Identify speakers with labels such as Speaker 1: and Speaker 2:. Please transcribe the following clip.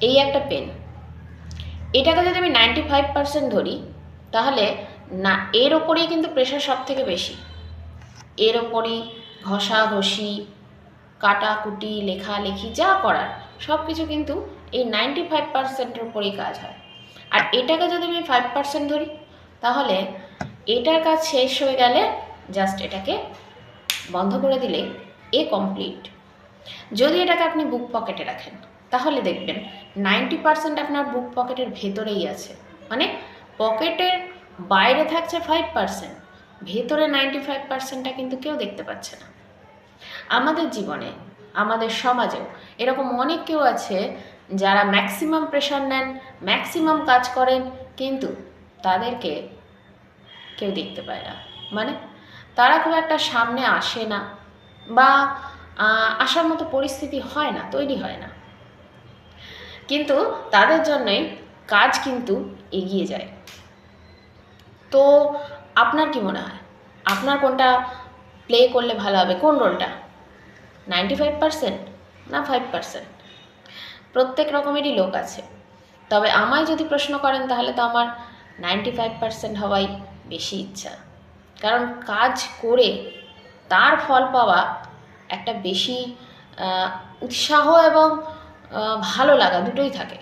Speaker 1: এই একটা পেন, এটাকে যদি আমি 95% ধরি, তাহলে না এর ওপরেই কিন্তু প্রেশার সব থেকে বেশি, এর ওপরই ঘষাঘষি, কাটাকুটি, লেখালেখি যা করার সব কিছু কিন্তু এই 95%-এর উপরেই কাজ হয়। আর এটাকে যদি আমি 5% ধরি, তাহলে এটার কাজ শেষ হয়ে গেলে জাস্ট এটাকে বন্ধ করে দিলে এ কমপ্লিট। যদি এটাকে আপনি বুক পকেটে রাখেন, তাহলে দেখবেন 90% আপনার বুক পকেটের ভেতরেই আছে, মানে পকেটের বাইরে থাকছে 5%, ভেতরে 95%টা কিন্তু কেউ দেখতে পাচ্ছে না। আমাদের জীবনে, আমাদের সমাজেও এরকম অনেক কেউ আছে যারা ম্যাক্সিমাম প্রেশার নেন, ম্যাক্সিমাম কাজ করেন, কিন্তু তাদেরকে কেউ দেখতে পায় না, মানে তারা খুব একটা সামনে আসে না, বা আসার মতো পরিস্থিতি হয় না, তৈরি হয় না, কিন্তু তাদের জন্যই কাজ কিন্তু এগিয়ে যায়। তো আপনার কি মনে হয়, আপনার কোনটা প্লে করলে ভালো হবে, কোন রোলটা, 95% না 5%? প্রত্যেক রকমেরই লোক আছে, তবে আমায় যদি প্রশ্ন করেন তাহলে তো আমার 95% হওয়াই বেশি ইচ্ছা, কারণ কাজ করে তার ফল পাওয়া একটা বেশি উৎসাহ এবং ভালো লাগা দুটোই থাকে।